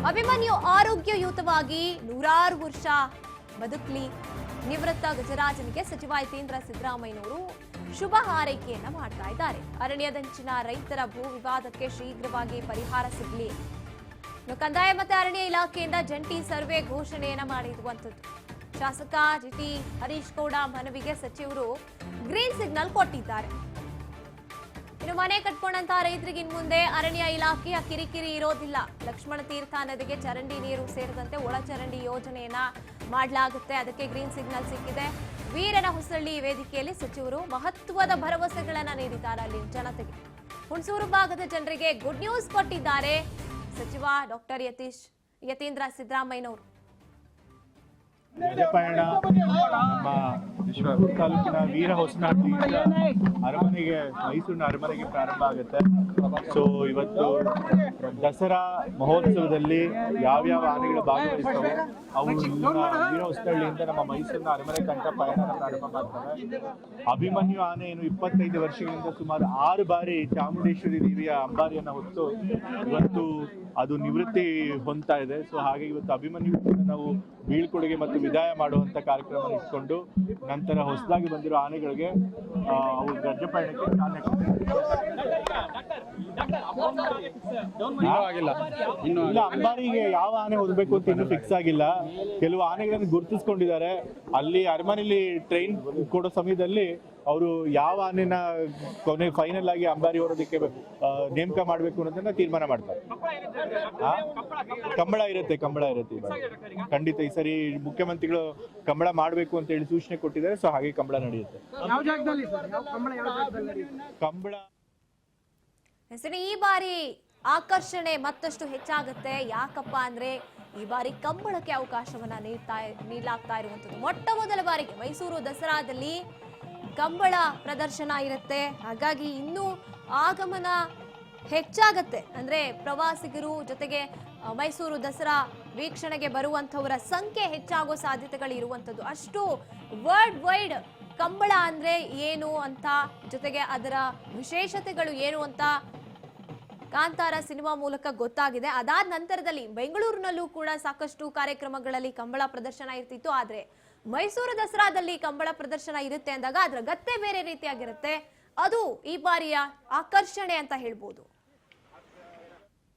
ಅಭಿಮನ್ಯು ಆರೋಗ್ಯಯುತವಾಗಿ ನೂರಾರು ವರ್ಷ ಬದುಕಲಿ. ನಿವೃತ್ತ ಗಜರಾಜನಿಗೆ ಸಚಿವ ಯತೀಂದ್ರ ಸಿದ್ದರಾಮಯ್ಯನವರು ಶುಭ ಹಾರೈಕೆಯನ್ನ ಮಾಡ್ತಾ ಇದ್ದಾರೆ. ಅರಣ್ಯದಂಚಿನ ರೈತರ ಭೂ ವಿವಾದಕ್ಕೆ ಶೀಘ್ರವಾಗಿ ಪರಿಹಾರ ಸಿಗಲಿ. ಕಂದಾಯ ಮತ್ತು ಅರಣ್ಯ ಇಲಾಖೆಯಿಂದ ಜಂಟಿ ಸರ್ವೆ ಘೋಷಣೆಯನ್ನ ಮಾಡಿರುವಂತದ್ದು. ಶಾಸಕ ಜಿಟಿ ಹರೀಶ್ ಗೌಡ ಮನವಿಗೆ ಸಚಿವರು ಗ್ರೀನ್ ಸಿಗ್ನಲ್ ಕೊಟ್ಟಿದ್ದಾರೆ. ಇನ್ನು ಮನೆ ಕಟ್ಕೊಂಡಂತ ರೈತರಿಗೆ ಇನ್ ಮುಂದೆ ಅರಣ್ಯ ಇಲಾಖೆಯ ಕಿರಿಕಿರಿ ಇರೋದಿಲ್ಲ. ಲಕ್ಷ್ಮಣ ತೀರ್ಥ ನದಿಗೆ ಚರಂಡಿ ನೀರು ಸೇರಿದಂತೆ ಒಳಚರಂಡಿ ಯೋಜನೆಯನ್ನ ಮಾಡಲಾಗುತ್ತೆ. ಅದಕ್ಕೆ ಗ್ರೀನ್ ಸಿಗ್ನಲ್ ಸಿಕ್ಕಿದೆ. ವೀರನ ಹೊಸಳ್ಳಿ ವೇದಿಕೆಯಲ್ಲಿ ಸಚಿವರು ಮಹತ್ವದ ಭರವಸೆಗಳನ್ನ ನೀಡಿದ್ದಾರೆ ಅಲ್ಲಿ ಜನತೆಗೆ. ಹುಣಸೂರು ಭಾಗದ ಜನರಿಗೆ ಗುಡ್ ನ್ಯೂಸ್ ಕೊಟ್ಟಿದ್ದಾರೆ ಸಚಿವ ಡಾಕ್ಟರ್ ಯತೀಂದ್ರ ಸಿದ್ದರಾಮಯ್ಯನವರು. ಗಜಪಯಣ ನಮ್ಮ ವಿಶ್ವಪುರ ತಾಲೂಕಿನ ವೀರ ಹೊಸನಾಟಿಯಿಂದ ಅರಮನೆಗೆ, ಮೈಸೂರಿನ ಅರಮನೆಗೆ ಪ್ರಾರಂಭ ಆಗುತ್ತೆ. ಸೊ ಇವತ್ತು ದಸರಾ ಮಹೋತ್ಸವದಲ್ಲಿ ಯಾವ್ಯಾವ ಆನೆಗಳು ಭಾಗವಹಿಸ್ತವೆ ಅವು ವೀರ ಹೊಸನಹಳ್ಳಿಯಿಂದ ನಮ್ಮ ಮೈಸೂರಿನ ಅರಮನೆ ತನಕ ಪಯಣ ಪ್ರಾರಂಭ ಮಾಡ್ತವೆ. ಅಭಿಮನ್ಯು ಆನೆ ಏನು 25 ವರ್ಷಗಳಿಂದ ಸುಮಾರು 6 ಬಾರಿ ಚಾಮುಂಡೇಶ್ವರಿ ದೇವಿಯ ಅಂಬಾರಿಯನ್ನ ಹೊತ್ತು ಇವತ್ತು ಅದು ನಿವೃತ್ತಿ ಹೊಂದ್ತಾ ಇದೆ. ಸೊ ಹಾಗೆ ಇವತ್ತು ಅಭಿಮನ್ಯು ನಾವು ಬೀಳ್ಕೊಡುಗೆ ಮತ್ತು ವಿದಾಯ ಮಾಡುವಂತ ಕಾರ್ಯಕ್ರಮ ಇಟ್ಕೊಂಡು ನಂತರ ಹೊಸದಾಗಿ ಬಂದಿರೋ ಆನೆಗಳಿಗೆ ಅವು ಗಜಪಯಣಕ್ಕೆ ಚಾಲನೆ ಇಲ್ಲ. ಅಂಬಾರಿಗೆ ಯಾವ ಆನೆ ಹೋಗ್ಬೇಕು ಅಂತ ಇನ್ನೂ ಫಿಕ್ಸ್ ಆಗಿಲ್ಲ. ಕೆಲವು ಆನೆಗಳನ್ನು ಗುರುತಿಸ್ಕೊಂಡಿದ್ದಾರೆ. ಅಲ್ಲಿ ಅರಮನೆಯಲ್ಲಿ ಟ್ರೈನ್ ಕೊಡೋ ಸಮಯದಲ್ಲಿ ಅವರು ಯಾವ ಆನೆನ ಕೊನೆ ಫೈನಲ್ ಆಗಿ ಅಂಬಾರಿ ಹೊರೋದಕ್ಕೆ ನೇಮಕ ಮಾಡಬೇಕು ಅನ್ನೋದನ್ನ ತೀರ್ಮಾನ ಮಾಡ್ತಾರೆ. ಕಂಬಳ ಇರುತ್ತೆ ಖಂಡಿತ. ಈ ಸರಿ ಮುಖ್ಯಮಂತ್ರಿಗಳು ಕಂಬಳ ಮಾಡಬೇಕು ಅಂತ ಹೇಳಿ ಸೂಚನೆ ಕೊಟ್ಟಿದ್ದಾರೆ. ಸೊ ಹಾಗೆ ಕಂಬಳ ನಡೆಯುತ್ತೆ. ಕಂಬಳ ಈ ಬಾರಿ ಆಕರ್ಷಣೆ ಮತ್ತಷ್ಟು ಹೆಚ್ಚಾಗುತ್ತೆ. ಯಾಕಪ್ಪ ಅಂದ್ರೆ ಈ ಬಾರಿ ಕಂಬಳಕ್ಕೆ ಅವಕಾಶವನ್ನ ನೀಡಲಾಗ್ತಾ ಇರುವಂತದ್ದು. ಮೊಟ್ಟ ಮೊದಲ ಬಾರಿಗೆ ಮೈಸೂರು ದಸರಾದಲ್ಲಿ ಕಂಬಳ ಪ್ರದರ್ಶನ ಇರುತ್ತೆ. ಹಾಗಾಗಿ ಇನ್ನೂ ಆಗಮನ ಹೆಚ್ಚಾಗತ್ತೆ. ಅಂದ್ರೆ ಪ್ರವಾಸಿಗರು ಜೊತೆಗೆ ಮೈಸೂರು ದಸರಾ ವೀಕ್ಷಣೆಗೆ ಬರುವಂತವರ ಸಂಖ್ಯೆ ಹೆಚ್ಚಾಗೋ ಸಾಧ್ಯತೆಗಳು ಇರುವಂತದ್ದು. ಅಷ್ಟು ವರ್ಲ್ಡ್ ವೈಡ್ ಕಂಬಳ ಅಂದ್ರೆ ಏನು ಅಂತ, ಜೊತೆಗೆ ಅದರ ವಿಶೇಷತೆಗಳು ಏನು ಅಂತ ಕಾಂತಾರ ಸಿನಿಮಾ ಮೂಲಕ ಗೊತ್ತಾಗಿದೆ. ಅದಾದ ನಂತರದಲ್ಲಿ ಬೆಂಗಳೂರಿನಲ್ಲೂ ಕೂಡ ಸಾಕಷ್ಟು ಕಾರ್ಯಕ್ರಮಗಳಲ್ಲಿ ಕಂಬಳ ಪ್ರದರ್ಶನ ಇರ್ತಿತ್ತು. ಆದ್ರೆ ಮೈಸೂರು ದಸರಾದಲ್ಲಿ ಕಂಬಳ ಪ್ರದರ್ಶನ ಇರುತ್ತೆ ಅಂದಾಗ ಅದರ ಗತ್ತೆ ಬೇರೆ ರೀತಿಯಾಗಿರುತ್ತೆ. ಅದು ಈ ಬಾರಿಯ ಆಕರ್ಷಣೆ ಅಂತ ಹೇಳ್ಬೋದು.